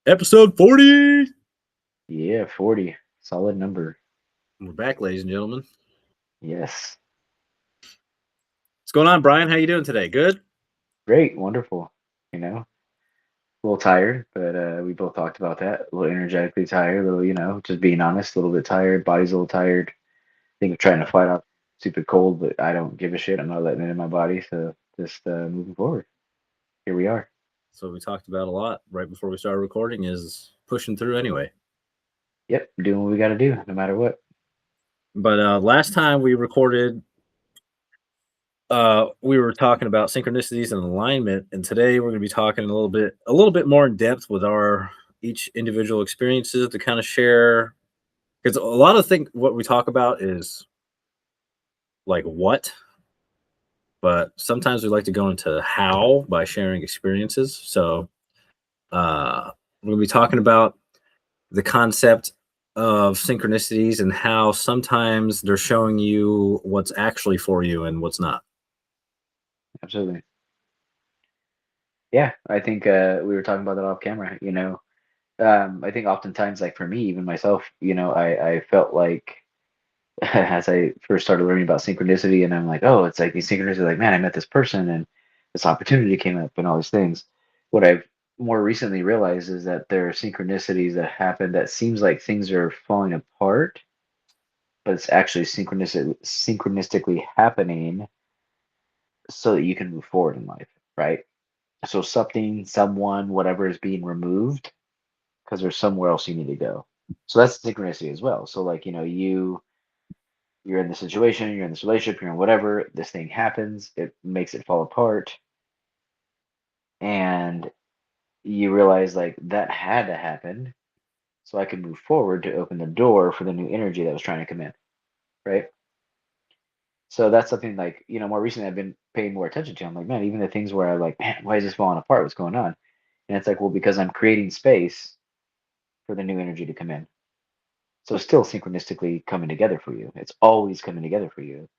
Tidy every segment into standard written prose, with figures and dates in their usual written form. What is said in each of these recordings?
Episode 40. Yeah, 40. Solid number. We're back, ladies and gentlemen. Yes. What's going on, Brian? How you doing today? Good? Great. Wonderful. A little tired, but we both talked about that. A little energetically tired, a little, just being honest, a little bit tired. Body's a little tired. I think I'm trying to fight off stupid cold, but I don't give a shit. I'm not letting it in my body. So just moving forward. Here we are. So we talked about a lot right before we started recording is pushing through anyway. Yep. Doing what we got to do, no matter what. But last time we recorded, we were talking about synchronicities and alignment, and today we're going to be talking a little bit more in depth with our each individual experiences to kind of share, because a lot of what we talk about is like what, but sometimes we like to go into how by sharing experiences. So we're going to be talking about the concept of synchronicities and how sometimes they're showing you what's actually for you and what's not. Absolutely. Yeah. I think we were talking about that off camera. I think oftentimes, like for me, even myself, I felt like as I first started learning about synchronicity, and I'm like, oh, it's like these synchronicities, like, man, I met this person and this opportunity came up and all these things. What I've more recently realized is that there are synchronicities that happen that seems like things are falling apart, but it's actually synchronistically happening so that you can move forward in life, right? So something, someone, whatever is being removed because there's somewhere else you need to go. So that's synchronicity as well. So like, you're in the situation, you're in this relationship, you're in whatever, this thing happens, it makes it fall apart, and you realize like that had to happen so I could move forward to open the door for the new energy that was trying to come in, right? So that's something like, more recently I've been paying more attention to. I'm like, man, even the things where I'm like, man, why is this falling apart? What's going on? And it's like, well, because I'm creating space for the new energy to come in. So it's still synchronistically coming together for you. It's always coming together for you.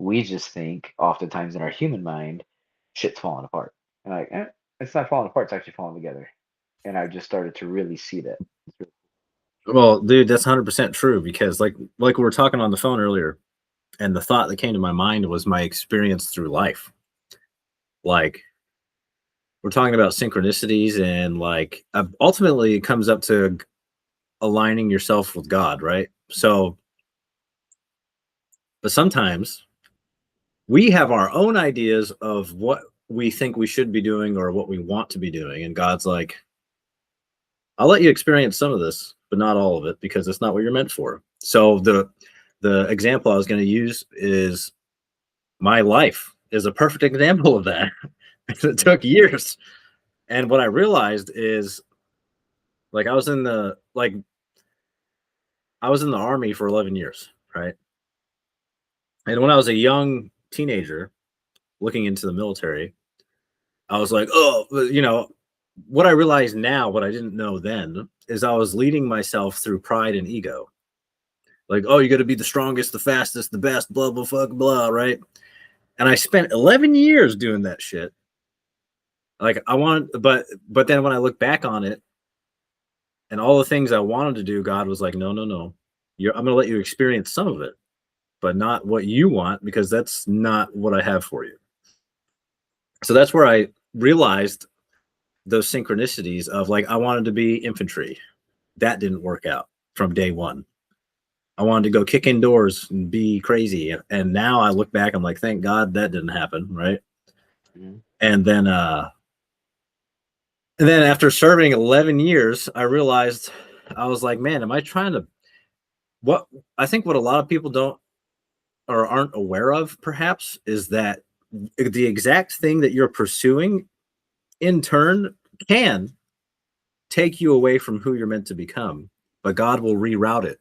We just think oftentimes in our human mind, shit's falling apart. And like, it's not falling apart, it's actually falling together. And I just started to really see that. Well, dude, that's 100% true because like we were talking on the phone earlier, and the thought that came to my mind was my experience through life. Like we're talking about synchronicities and like ultimately it comes up to aligning yourself with God, right? So, but sometimes we have our own ideas of what we think we should be doing or what we want to be doing. And God's like, I'll let you experience some of this, but not all of it because it's not what you're meant for. So the example I was going to use is my life is a perfect example of that. It Mhm. took years. And what I realized is like I was in the army for 11 years, right? And when I was a young teenager looking into the military, I was like, oh, what I realize now, what I didn't know then, is I was leading myself through pride and ego. Like, oh, you got to be the strongest, the fastest, the best, blah, blah, fuck, blah, right? And I spent 11 years doing that shit. Like, but then when I look back on it and all the things I wanted to do, God was like, no, no, no. I'm going to let you experience some of it, but not what you want because that's not what I have for you. So that's where I realized those synchronicities of like, I wanted to be infantry. That didn't work out from day one. I wanted to go kick indoors and be crazy. And now I look back, I'm like, thank God that didn't happen. Right. Mhm. And then after serving 11 years, I realized I was like, man, am I trying to, what I think what a lot of people don't or aren't aware of perhaps is that the exact thing that you're pursuing in turn can take you away from who you're meant to become, but God will reroute it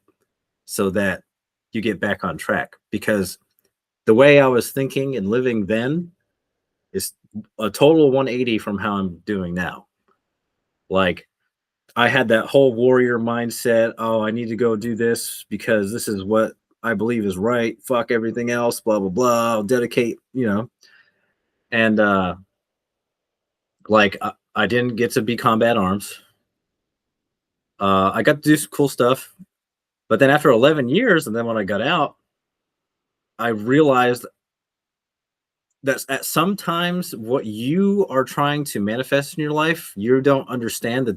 so that you get back on track. Because the way I was thinking and living then is a total 180 from how I'm doing now. Like, I had that whole warrior mindset. Oh, I need to go do this because this is what I believe is right. Fuck everything else, blah, blah, blah. I'll dedicate, And like, I didn't get to be combat arms. I got to do some cool stuff, but then after 11 years, and then when I got out, I realized that at sometimes what you are trying to manifest in your life, you don't understand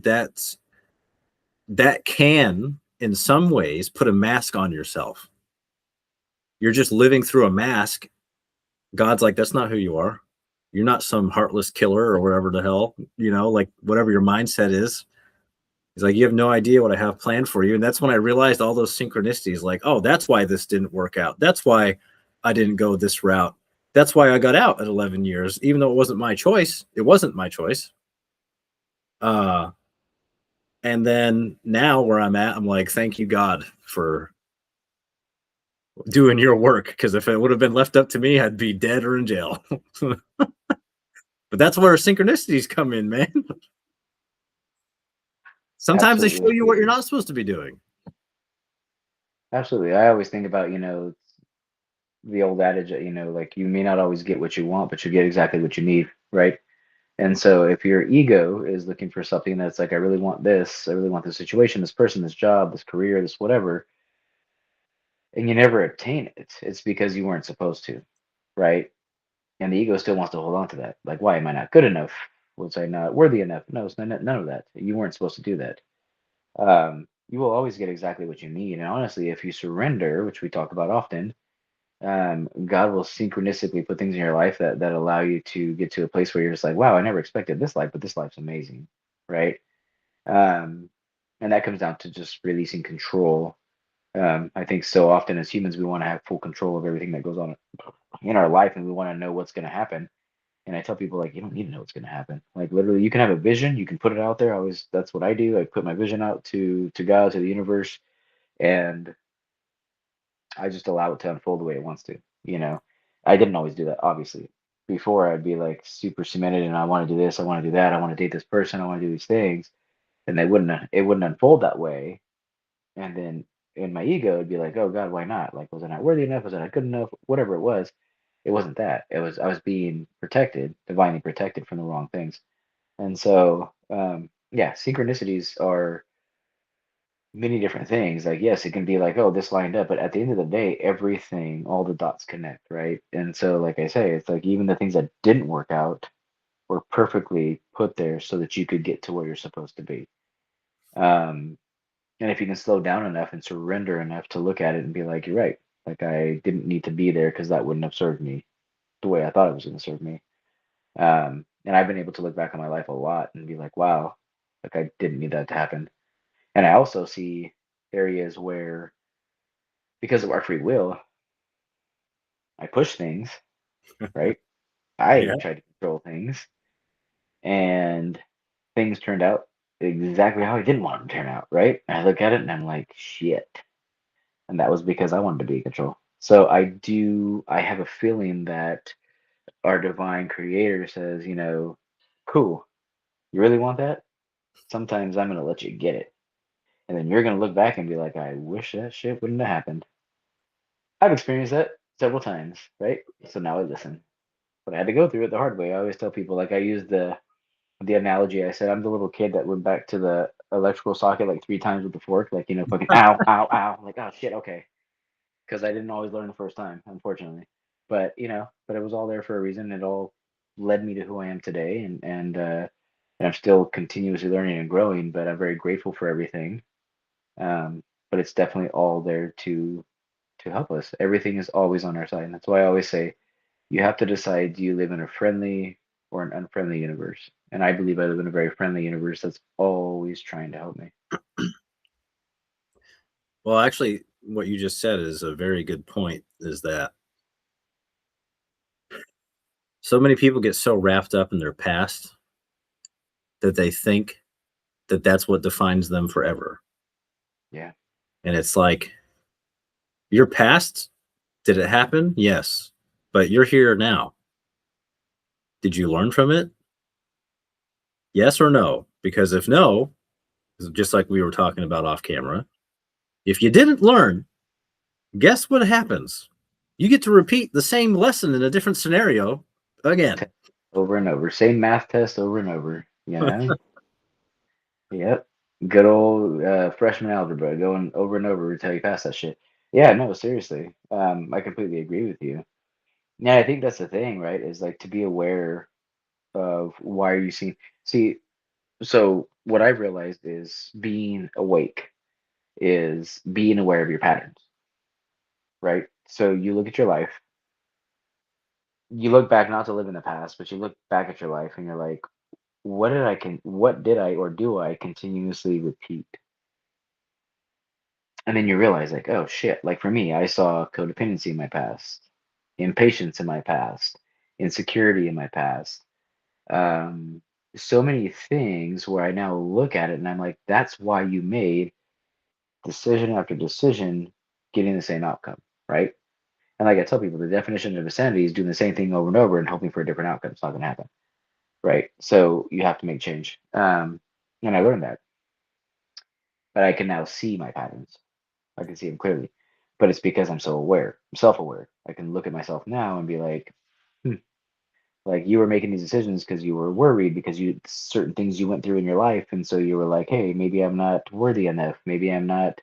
that can, in some ways, put a mask on yourself. You're just living through a mask. God's like, that's not who you are. You're not some heartless killer or whatever the hell, like whatever your mindset is. He's like, you have no idea what I have planned for you. And that's when I realized all those synchronicities, like, oh, that's why this didn't work out. That's why I didn't go this route. That's why I got out at 11 years, even though it wasn't my choice. It wasn't my choice. And then now where I'm at, I'm like, thank you, God, for doing your work. Because if it would have been left up to me, I'd be dead or in jail. But that's where synchronicities come in, man. Sometimes they show you what you're Absolutely. not supposed to be doing. Absolutely. I always think about, the old adage that, like you may not always get what you want, but you get exactly what you need, right? And so if your ego is looking for something that's like, I really want this, I really want this situation, this person, this job, this career, this whatever, and you never obtain it, it's because you weren't supposed to, right? And the ego still wants to hold on to that. Like, why am I not good enough? Was I not worthy enough? No, it's none of that. You weren't supposed to do that. You will always get exactly what you need. And honestly, if you surrender, which we talk about often, God will synchronistically put things in your life that allow you to get to a place where you're just like, wow, I never expected this life, but this life's amazing, right? Um, and that comes down to just releasing control. I think so often as humans, we want to have full control of everything that goes on in our life, and we want to know what's going to happen. And I tell people like, you don't need to know what's going to happen. Like literally, you can have a vision, you can put it out there. I always, that's what I do. I put my vision out to God, to the universe, and I just allow it to unfold the way it wants to. You know, I didn't always do that, obviously. Before I'd be like super cemented, and I want to do this, I want to do that, I want to date this person, I want to do these things, and it wouldn't unfold that way. And then in my ego, it'd be like, oh God, why not? Like, was I not worthy enough? Was I not good enough? Whatever it was, it wasn't that. It was I was being protected, divinely protected from the wrong things. And so, yeah, synchronicities are many different things. Like, yes, it can be like, oh, this lined up, but at the end of the day, everything, all the dots connect, right? And so, like I say, it's like even the things that didn't work out were perfectly put there so that you could get to where you're supposed to be. Um, and if you can slow down enough and surrender enough to look at it and be like, you're right, like I didn't need to be there because that wouldn't have served me the way I thought it was going to serve me. And I've been able to look back on my life a lot and be like, wow, like I didn't need that to happen. And I also see areas where, because of our free will, I push things, right? Yeah. I try to control things, and things turned out exactly how I didn't want them to turn out, right? I look at it and I'm like, shit. And that was because I wanted to be in control. So I have a feeling that our divine creator says, cool, you really want that? Sometimes I'm going to let you get it. And then you're going to look back and be like, I wish that shit wouldn't have happened. I've experienced that several times, right? So now I listen. But I had to go through it the hard way. I always tell people, like I use the analogy. I said I'm the little kid that went back to the electrical socket like 3 times with the fork, like fucking ow, ow, ow. I'm like, oh shit, okay, because I didn't always learn the first time, unfortunately. But but it was all there for a reason. It all led me to who I am today, and I'm still continuously learning and growing. But I'm very grateful for everything. But it's definitely all there to help us. Everything is always on our side, and that's why I always say you have to decide, do you live in a friendly or an unfriendly universe? And I believe I live in a very friendly universe that's always trying to help me. Well, actually, what you just said is a very good point, is that so many people get so wrapped up in their past that they think that that's what defines them forever. Yeah. And it's like, your past, did it happen? Yes. But you're here now. Did you learn from it? Yes or no? Because if no, just like we were talking about off camera, if you didn't learn, guess what happens? You get to repeat the same lesson in a different scenario again. Over and over. Same math test over and over. Yep. Good old freshman algebra, going over and over until you pass that shit. Yeah, no, seriously. I completely agree with you. Yeah, I think that's the thing, right? Is like to be aware of why are you seeing. See, so what I've realized is being awake is being aware of your patterns, right? So you look at your life, you look back not to live in the past, but you look back at your life and you're like, what did I or do I continuously repeat? And then you realize, like, oh shit, like for me, I saw codependency in my past, impatience in my past, insecurity in my past. Um, so many things where I now look at it and I'm like, that's why you made decision after decision getting the same outcome, right? And like I tell people, the definition of insanity is doing the same thing over and over and hoping for a different outcome. It's not going to happen, right? So you have to make change. And I learned that, but I can now see my patterns. I can see them clearly, but it's because I'm so aware, I'm self-aware. I can look at myself now and be like, hmm, like you were making these decisions because you were worried because you certain things you went through in your life, and so you were like, hey, maybe I'm not worthy enough, maybe I'm not,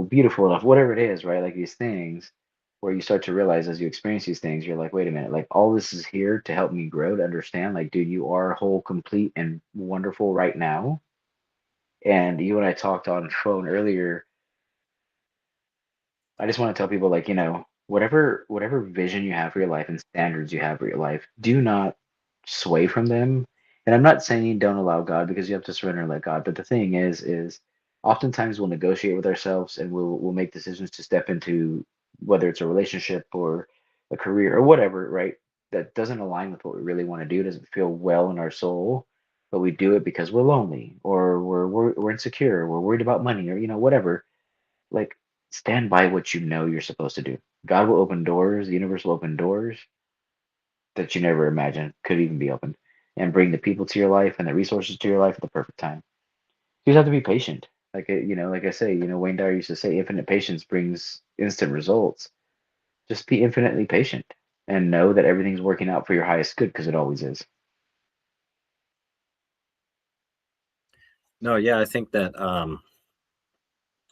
beautiful enough, whatever it is, right? Like these things where you start to realize as you experience these things, you're like, wait a minute, like all this is here to help me grow, to understand, like, dude, you are whole, complete, and wonderful right now. And you and I talked on phone earlier. I just want to tell people, like, whatever vision you have for your life and standards you have for your life, do not sway from them. And I'm not saying don't allow God, because you have to surrender and let God. But the thing is oftentimes we'll negotiate with ourselves and we'll make decisions to step into, whether it's a relationship or a career or whatever, right? That doesn't align with what we really want to do, doesn't feel well in our soul, but we do it because we're lonely or we're insecure, we're worried about money, or whatever. Like, stand by what you know you're supposed to do. God will open doors, the universe will open doors that you never imagined could even be opened, and bring the people to your life and the resources to your life at the perfect time. You just have to be patient. Like I say, Wayne Dyer used to say, infinite patience brings instant results. Just be infinitely patient and know that everything's working out for your highest good, because it always is. No, yeah, I think that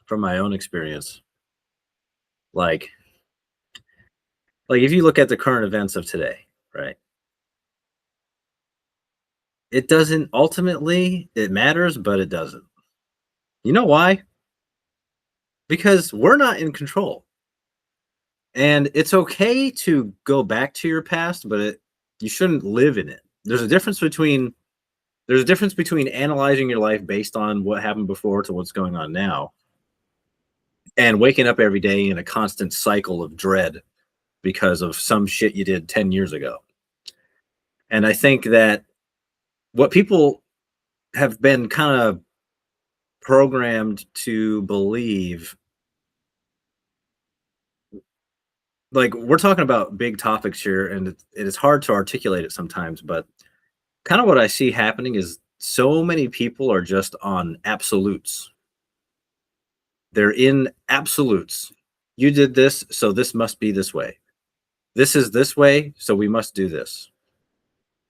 from my own experience, like if you look at the current events of today, right? It doesn't ultimately it matters, but it doesn't. You know why? Because we're not in control. And it's okay to go back to your past, but you shouldn't live in it. There's a difference between analyzing your life based on what happened before to what's going on now, and waking up every day in a constant cycle of dread because of some shit you did 10 years ago. And I think that what people have been kind of programmed to believe, like, we're talking about big topics here, and it is hard to articulate it sometimes, but kind of what I see happening is so many people are just on absolutes. They're in absolutes. You did this, so this must be this way. This is this way, so we must do this.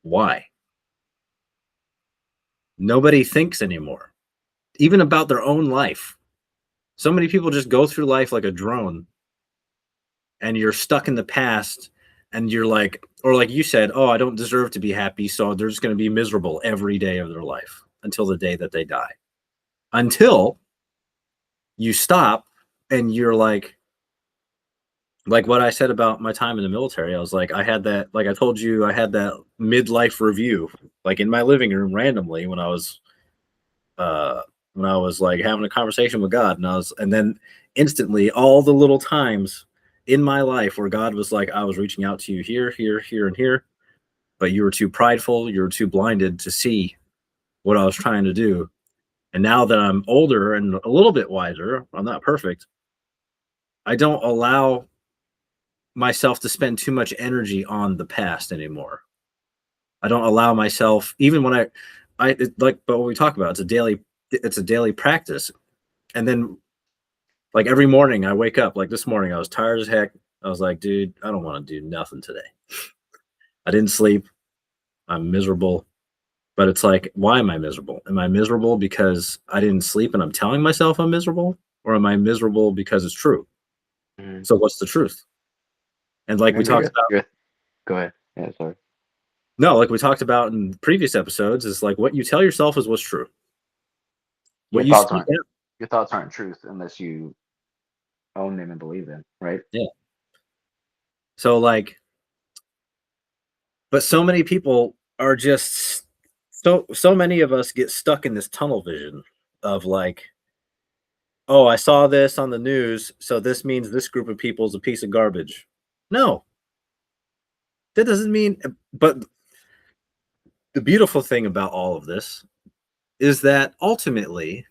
Why? Nobody thinks anymore, even about their own life. So many people just go through life like a drone, and you're stuck in the past, and you're like, or like you said, oh, I don't deserve to be happy, so they're just going to be miserable every day of their life until the day that they die. Until you stop and you're like what I said about my time in the military. I was like, I had that, like I told you, I had that midlife review, like in my living room randomly uh, when I was like having a conversation with God, and then instantly all the little times in my life where God was like, I was reaching out to you here, here, here, and here, but you were too prideful, you were too blinded to see what I was trying to do. And now that I'm older and a little bit wiser, I'm not perfect. I don't allow myself to spend too much energy on the past anymore. I don't allow myself, even when but what we talk about, it's a daily practice. And then, like, every morning I wake up, like this morning, I was tired as heck. I was like, dude, I don't want to do nothing today. I didn't sleep. I'm miserable. But it's like, why am I miserable? Am I miserable because I didn't sleep and I'm telling myself I'm miserable? Or am I miserable because it's true? Mhm. So what's the truth? And like we Remember talked about, your go ahead. Yeah, sorry. no, like we talked about in previous episodes, is like what you tell yourself is what's true. Your What you thoughts speak aren't out. your thoughts aren't truth unless you own them and believe them, right? Yeah. So like, but so many people are just so many of us get stuck in this tunnel vision of like, oh, I saw this on the news, so this means this group of people is a piece of garbage. No, that doesn't mean. But the beautiful thing about all of this is that ultimately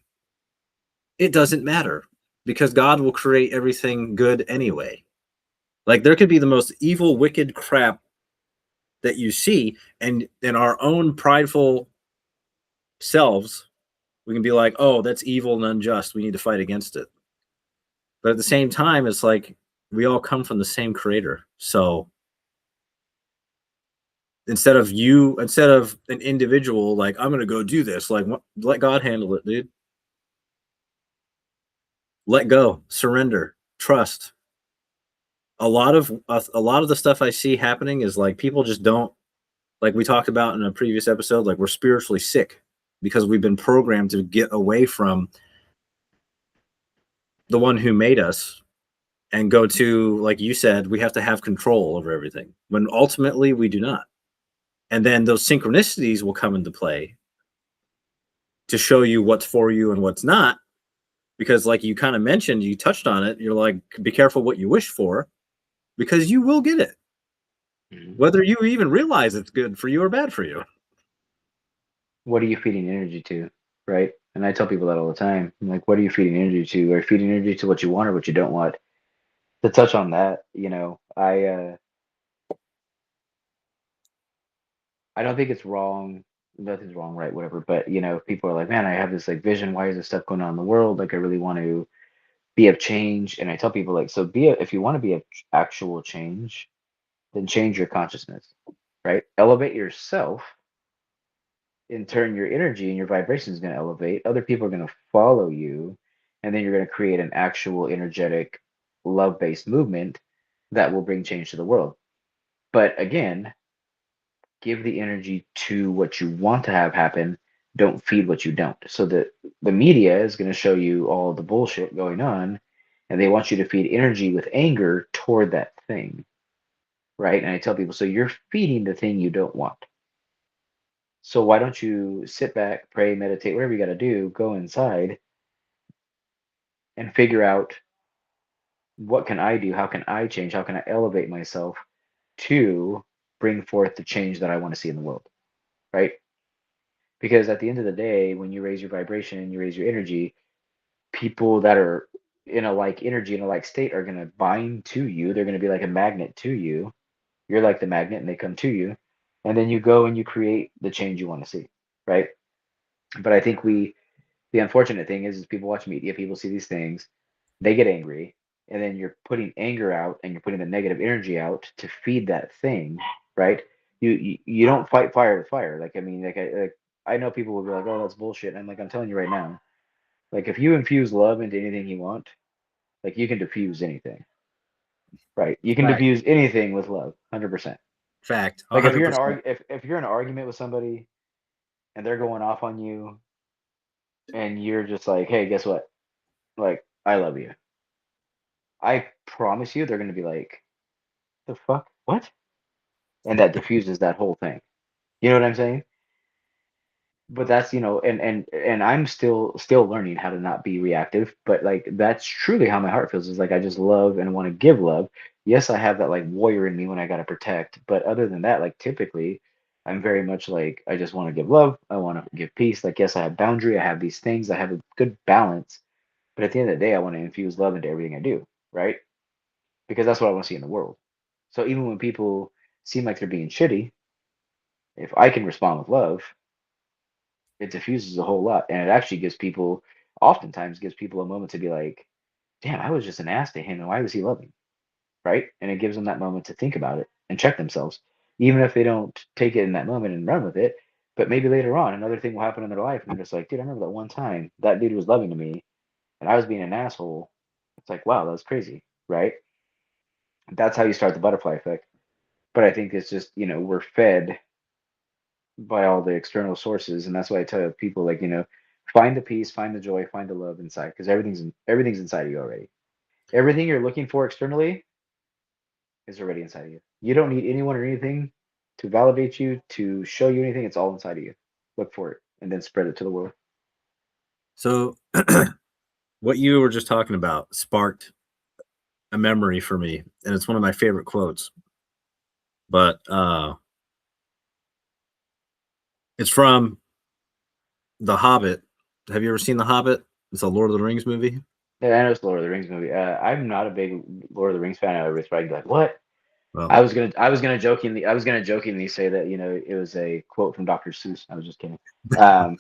it doesn't matter because God will create everything good anyway. Like there could be the most evil, wicked crap that you see, and in our own prideful selves, we can be like, oh, that's evil and unjust. We need to fight against it. But at the same time, it's like we all come from the same creator. So instead of an individual, like, I'm going to go do this, like, let God handle it, dude. Let go, surrender, trust. A lot of the stuff I see happening is like people just don't, like we talked about in a previous episode, like we're spiritually sick because we've been programmed to get away from the one who made us and go to, like you said, we have to have control over everything when ultimately we do not. And then those synchronicities will come into play to show you what's for you and what's not. Because, like you kind of mentioned, you touched on it. You're like, be careful what you wish for because you will get it, Mhm. whether you even realize it's good for you or bad for you. What are you feeding energy to, right? And I tell people that all the time. I'm like, what are you feeding energy to? Are you feeding energy to what you want or what you don't want? To touch on that, I don't think it's wrong. Nothing's wrong, right? Whatever. But if people are like, man, I have this like vision. Why is this stuff going on in the world? Like, I really want to be of change. And I tell people like, so if you want to be of actual change, then change your consciousness, right? Elevate yourself. In turn, your energy and your vibration is going to elevate. Other people are going to follow you, and then you're going to create an actual energetic, love-based movement that will bring change to the world. But again, give the energy to what you want to have happen. Don't feed what you don't. So the media is going to show you all the bullshit going on, and they want you to feed energy with anger toward that thing, right? And I tell people, so you're feeding the thing you don't want. So why don't you sit back, pray, meditate, whatever you got to do, go inside and figure out what can I do? How can I change? How can I elevate myself to bring forth the change that I want to see in the world, right? Because at the end of the day, when you raise your vibration and you raise your energy, people that are in a like energy, in a like state are going to bind to you. They're going to be like a magnet to you. You're like the magnet and they come to you. And then you go and you create the change you want to see, right? But I think the unfortunate thing is people watch media, people see these things, they get angry, and then you're putting anger out and you're putting the negative energy out to feed that thing, right? You don't fight fire with fire. Like I mean, I know people will be like, oh, that's bullshit. And I'm like, I'm telling you right now, like if you infuse love into anything you want, like you can diffuse anything, right? You can Fact, diffuse anything with love, 100%. fact, Like if you're in 100%. if you're in an argument with somebody and they're going off on you and you're just like, hey, guess what? Like, I love you. I promise you, they're going to be like, the fuck? What? And that diffuses that whole thing. You know what I'm saying? But that's, and I'm still learning how to not be reactive, but like that's truly how my heart feels is like I just love and want to give love. Yes, I have that like warrior in me when I got to protect, but other than that, like typically I'm very much like I just want to give love, I want to give peace. Like yes, I have boundary, I have these things, I have a good balance, but at the end of the day, I want to infuse love into everything I do, right? Because that's what I want to see in the world. So even when people seem like they're being shitty, if I can respond with love, it diffuses a whole lot. And it actually oftentimes gives people a moment to be like, damn, I was just an ass to him. And why was he loving? Right. And it gives them that moment to think about it and check themselves. Even if they don't take it in that moment and run with it, But maybe later on, another thing will happen in their life, and they're just like, dude, I remember that one time that dude was loving to me, and I was being an asshole. It's like, wow, that's crazy, right? That's how you start the butterfly effect. But I think it's just, we're fed by all the external sources, and that's why I tell people, like, find the peace, find the joy, find the love inside, because everything's inside of you already. Everything you're looking for externally is already inside of you. You don't need anyone or anything to validate you, to show you anything. It's all inside of you. Look for it and then spread it to the world. So what you were just talking about sparked a memory for me, and it's one of my favorite quotes. But it's from The Hobbit. Have you ever seen The Hobbit? It's a Lord of the Rings movie. Yeah, I know it's the Lord of the Rings movie. I'm not a big Lord of the Rings fan. I was probably like, what? Well, I was gonna jokingly say that it was a quote from Dr. Seuss. I was just kidding. Um,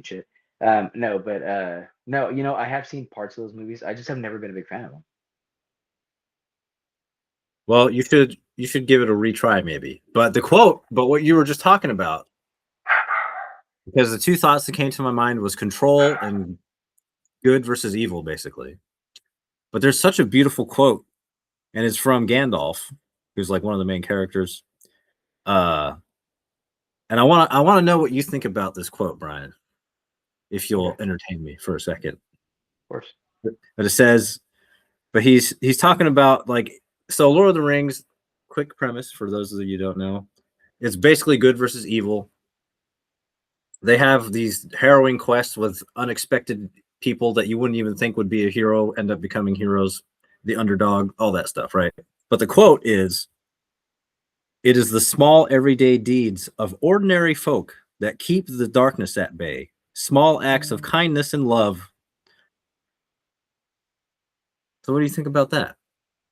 shit. No, but no, I have seen parts of those movies. I just have never been a big fan of them. well, you should give it a retry maybe. But what you were just talking about, because the two thoughts that came to my mind was control and good versus evil, basically. But there's such a beautiful quote, and it's from Gandalf, who's like one of the main characters. Uh, and I want to know what you think about this quote, Brian, if Okay, you'll of entertain me for a second. course. But it says, but he's talking about like so Lord of the Rings. Quick premise for those of you who don't know, it's basically good versus evil. They have these harrowing quests with unexpected people that you wouldn't even think would be a hero end up becoming heroes, the underdog, all that stuff, right? But the quote is, "It is the small everyday deeds of ordinary folk that keep the darkness at bay. Small acts of kindness and love." So what do you think about that?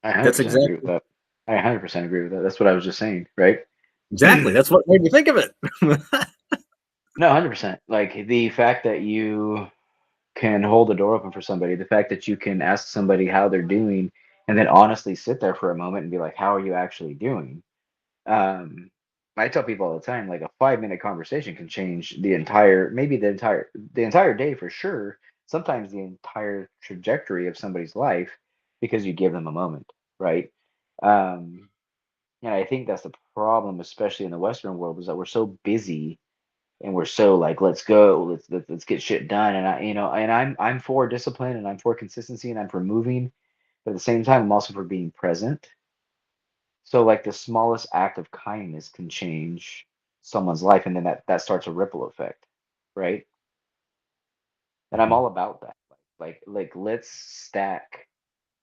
I That's 100% agree with exactly that. I 100% agree with that. That's what I was just saying, right? exactly. That's what made me think of it. No, 100%. Like the fact that you can hold the door open for somebody, the fact that you can ask somebody how they're doing and then honestly sit there for a moment and be like, how are you actually doing? Um, I tell people all the time, like a 5-minute conversation can change maybe the entire day for sure. Sometimes the entire trajectory of somebody's life because you give them a moment, right? Um, and I think that's the problem, especially in the Western world, is that we're so busy and we're so like, let's go, let's get shit done. And I'm for discipline and I'm for consistency and I'm for moving, but at the same time, I'm also for being present. So like the smallest act of kindness can change someone's life, and then that starts a ripple effect, right? And I'm Mhm. all about that. Like let's stack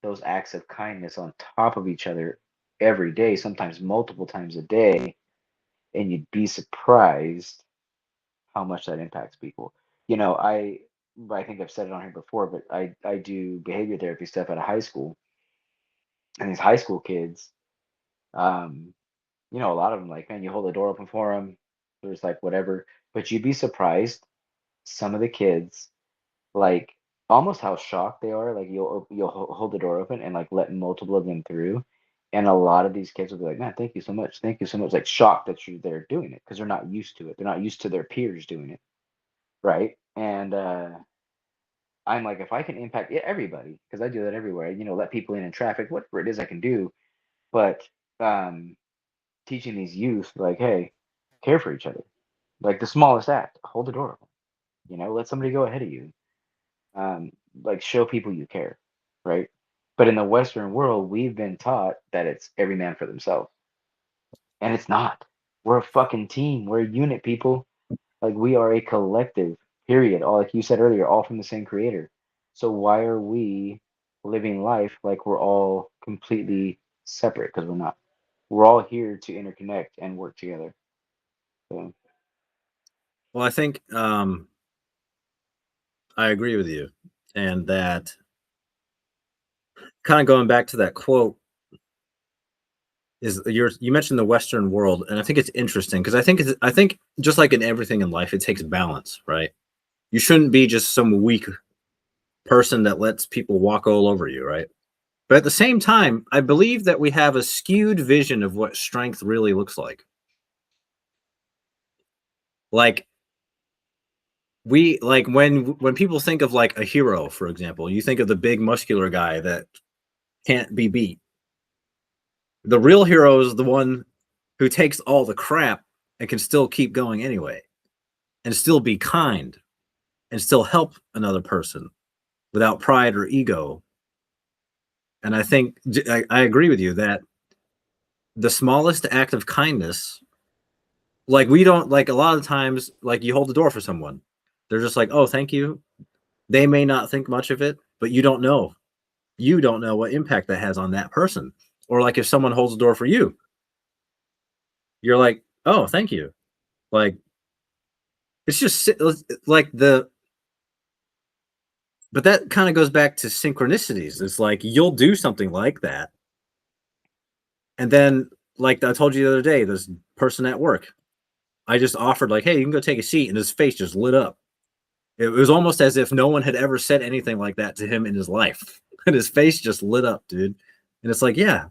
those acts of kindness on top of each other every day, sometimes multiple times a day, and you'd be surprised how much that impacts people. I think I've said it on here before, but I do behavior therapy stuff at a high school, and these high school kids, um, a lot of them, like, man, you hold the door open for them. There's like whatever, but you'd be surprised some of the kids, like almost how shocked they are. Like you'll hold the door open and like let multiple of them through, and a lot of these kids will be like, man, thank you so much, like shocked that they're doing it because they're not used to it. They're not used to their peers doing it, right? And I'm like, if I can impact everybody, because I do that everywhere, let people in traffic, whatever it is I can do, but um, teaching these youth, like, hey, care for each other. Like the smallest act, hold the door open. Let somebody go ahead of you. Um, like show people you care, right? But in the Western world, we've been taught that it's every man for themselves, and it's not. We're a fucking team. We're a unit, people. Like we are a collective, period. All like you said earlier, all from the same creator. So why are we living life like we're all completely separate? Because we're not. We're all here to interconnect and work together. So Well, I think I agree with you, and that kind of going back to that quote is you mentioned the Western world, and I think it's interesting because I think just like in everything in life, it takes balance, right? You shouldn't be just some weak person that lets people walk all over you, right? But at the same time, I believe that we have a skewed vision of what strength really looks like. Like we like when people think of like a hero, for example, you think of the big muscular guy that can't be beat. The real hero is the one who takes all the crap and can still keep going anyway, and still be kind and still help another person without pride or ego. And I think I agree with you that the smallest act of kindness, like we don't like a lot of times, like you hold the door for someone, they're just like, oh, thank you. They may not think much of it, but you don't know what impact that has on that person. Or like if someone holds the door for you, you're like, oh, thank you. Like it's just like the but that kind of goes back to synchronicities. It's like you'll do something like that, and then like I told you the other day, this person at work, I just offered like, hey, you can go take a seat, and his face just lit up. It was almost as if no one had ever said anything like that to him in his life, and his face just lit up, dude. And it's like, yeah,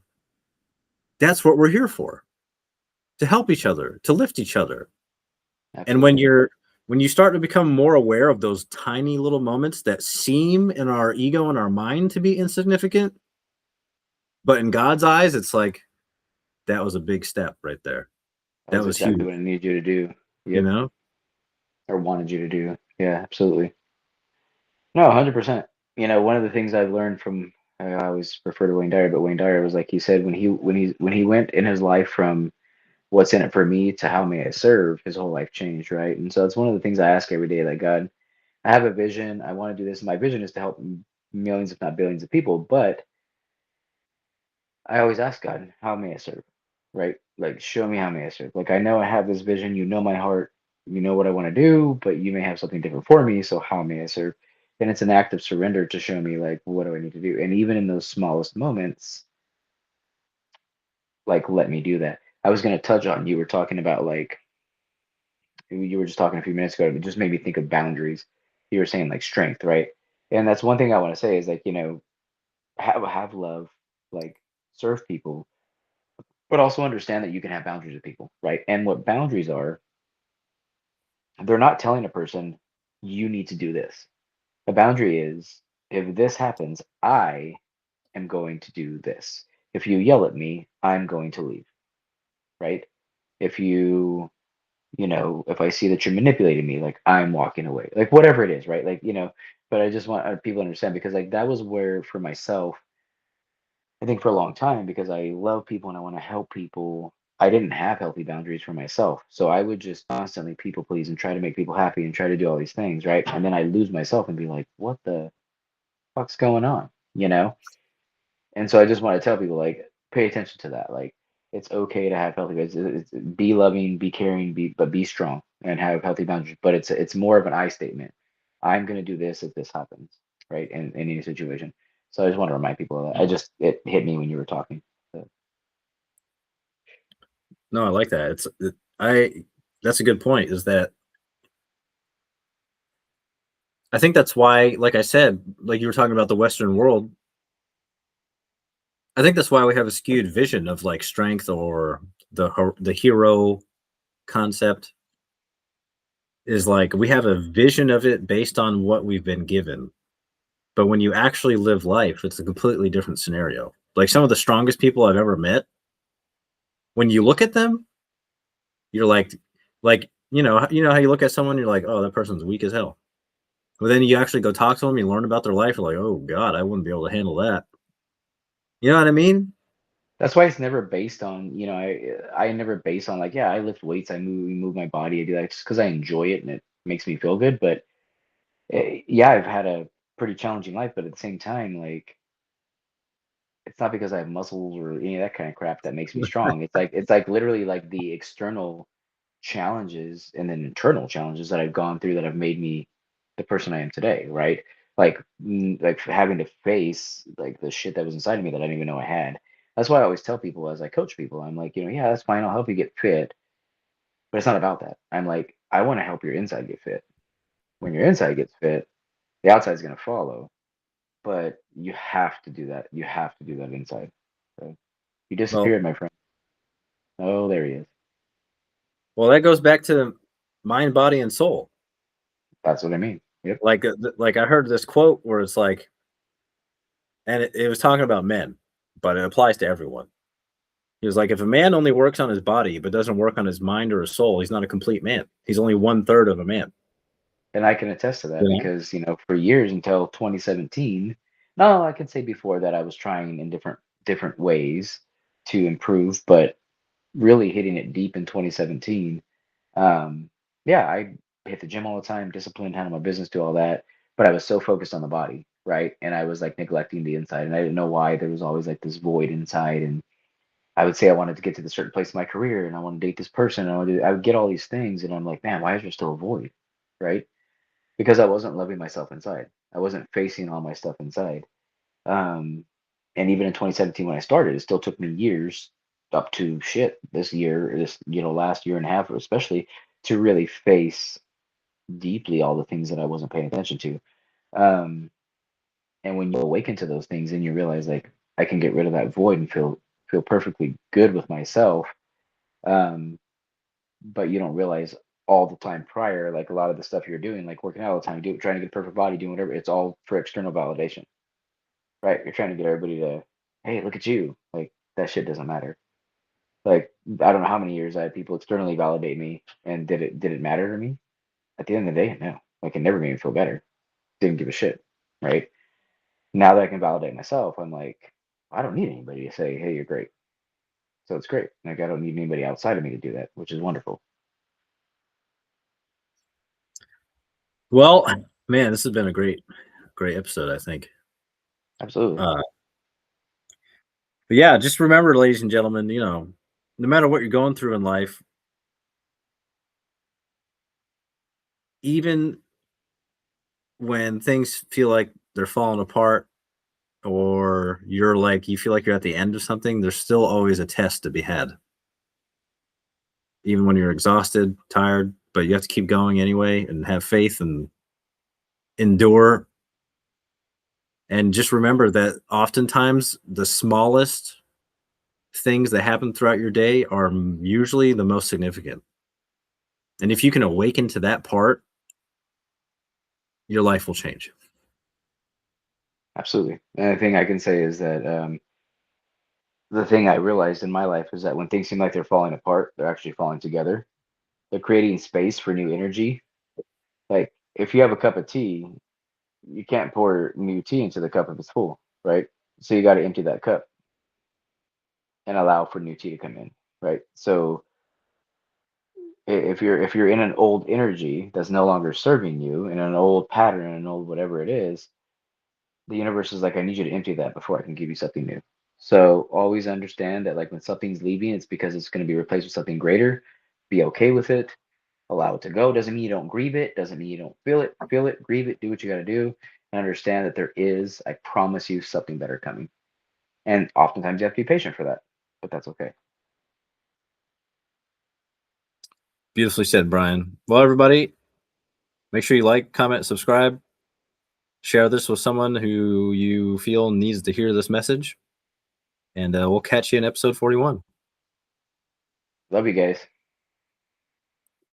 that's what we're here for, to help each other, to lift each other. And Absolutely. when you start to become more aware of those tiny little moments that seem in our ego and our mind to be insignificant, but in God's eyes, it's like that was a big step right there. That That was was exactly huge, what I needed you to do. you Yep. know? Or wanted you to do. Yeah, absolutely. No, 100%. One of the things I've learned from I always refer to Wayne Dyer, but Wayne Dyer was like he said when he went in his life from what's in it for me to how may I serve, his whole life changed, right? And so it's one of the things I ask every day, like God, I have a vision, I want to do this. My vision is to help millions, if not billions of people, but I always ask God, how may I serve? Right? Like, show me how may I serve. Like, I know I have this vision. You know my heart. You know what I want to do, but you may have something different for me. So, how may I serve? And it's an act of surrender to show me, like, what do I need to do? And even in those smallest moments, like, let me do that. I was going to touch on, you were talking about, like, you were just talking a few minutes ago. It just made me think of boundaries. You were saying, like, strength, right? And that's one thing I want to say is, like, have love, like, serve people, but also understand that you can have boundaries with people, right? And what boundaries are, they're not telling a person you need to do this. A boundary is, if this happens, I am going to do this. If you yell at me, I'm going to leave, right? If if I see that you're manipulating me, like I'm walking away, like whatever it is, right? But I just want people to understand because like that was where for myself I think for a long time, because I love people and I want to help people, I didn't have healthy boundaries for myself. So I would just constantly people please and try to make people happy and try to do all these things, right? And then I lose myself and be like, what the fuck's going on? You know? And so I just want to tell people, like, pay attention to that. Like, it's okay to have healthy boundaries. Be loving, be caring, but be strong and have healthy boundaries. But it's more of an I statement. I'm gonna do this if this happens, right? In any situation. So I just want to remind people of that. It hit me when you were talking. So, No, I like that. I that's a good point, is that I think that's why, like I said, like you were talking about the Western world, I think that's why we have a skewed vision of like strength or the hero concept, is like we have a vision of it based on what we've been given. But when you actually live life, it's a completely different scenario. Like some of the strongest people I've ever met, when you look at them, you're like you know how you look at someone, you're like, oh, that person's weak as hell. But then you actually go talk to them, you learn about their life, you're like, oh god, I wouldn't be able to handle that. You know what I mean? that's why it's never based on, I never base on like, yeah, I lift weights, I move my body, I do that just because I enjoy it and it makes me feel good. But yeah, I've had a pretty challenging life, but at the same time, like it's not because I have muscles or any of that kind of crap that makes me strong. It's like literally like the external challenges and then internal challenges that I've gone through that have made me the person I am today, right? Like having to face like the shit that was inside of me that I didn't even know I had. That's why I always tell people as I coach people, I'm like, yeah, that's fine. I'll help you get fit, but it's not about that. I'm like, I want to help your inside get fit. When your inside gets fit, the outside is going to follow, but you have to do that. You have to do that inside. So you Well, disappeared, my friend. Oh, there he is. well, that goes back to. mind, body, and soul. That's what I mean. Yep. Like I heard this quote where it's like, and it was talking about men, but it applies to everyone. He was like, if a man only works on his body but doesn't work on his mind or his soul, he's not a complete man. He's only one third of a man. And I can attest to that You know? because, for years until 2017, no, I can say before that I was trying in different ways to improve, but really hitting it deep in 2017. Um, yeah, I hit the gym all the time, disciplined, handle my business, do all that, but I was so focused on the body, right? And I was like neglecting the inside, and I didn't know why. There was always like this void inside, and I would say I wanted to get to this certain place in my career, and I want to date this person, and I would get all these things, and I'm like, man, why is there still a void, right? Because I wasn't loving myself inside. I wasn't facing all my stuff inside. Um, and even in 2017 when I started, it still took me years up to shit this year, this last year and a half, especially to really face deeply all the things that I wasn't paying attention to. Um, and when you awaken to those things and you realize like I can get rid of that void and feel perfectly good with myself. Um, but you don't realize all the time prior, like a lot of the stuff you're doing, like working out all the time, trying to get a perfect body, doing whatever, it's all for external validation, right? You're trying to get everybody to, hey, look at you. Like that shit doesn't matter. Like I don't know how many years I had people externally validate me, and did it matter to me? At the end of the day, no. Like it never made me feel better. Didn't give a shit, right? Now that I can validate myself, I'm like, I don't need anybody to say, hey, you're great. So it's great. Like I don't need anybody outside of me to do that, which is wonderful. Well, man, this has been a great episode, I think. Absolutely. Uh, but yeah, just remember, ladies and gentlemen, no matter what you're going through in life, even when things feel like they're falling apart or you feel like you're at the end of something, there's still always a test to be had. Even when you're exhausted, tired, but you have to keep going anyway and have faith and endure. And just remember that oftentimes the smallest things that happen throughout your day are usually the most significant. And if you can awaken to that part, your life will change. Absolutely. And the thing I can say is that the thing I realized in my life is that when things seem like they're falling apart, they're actually falling together. They're creating space for new energy. Like if you have a cup of tea, you can't pour new tea into the cup if it's full, right? So you got to empty that cup and allow for new tea to come in, right? So if you're in an old energy that's no longer serving you, in an old pattern, an old whatever it is, the universe is like, I need you to empty that before I can give you something new. So always understand that like when something's leaving, it's because it's going to be replaced with something greater. Be okay with it. Allow it to go. Doesn't mean you don't grieve it. Doesn't mean you don't feel it. Feel it, grieve it, do what you got to do, and understand that there is, I promise you, something better coming. And oftentimes you have to be patient for that, but that's okay. Beautifully said, Brian. Well, everybody, make sure you like, comment, subscribe, share this with someone who you feel needs to hear this message. And we'll catch you in episode 41. Love you guys.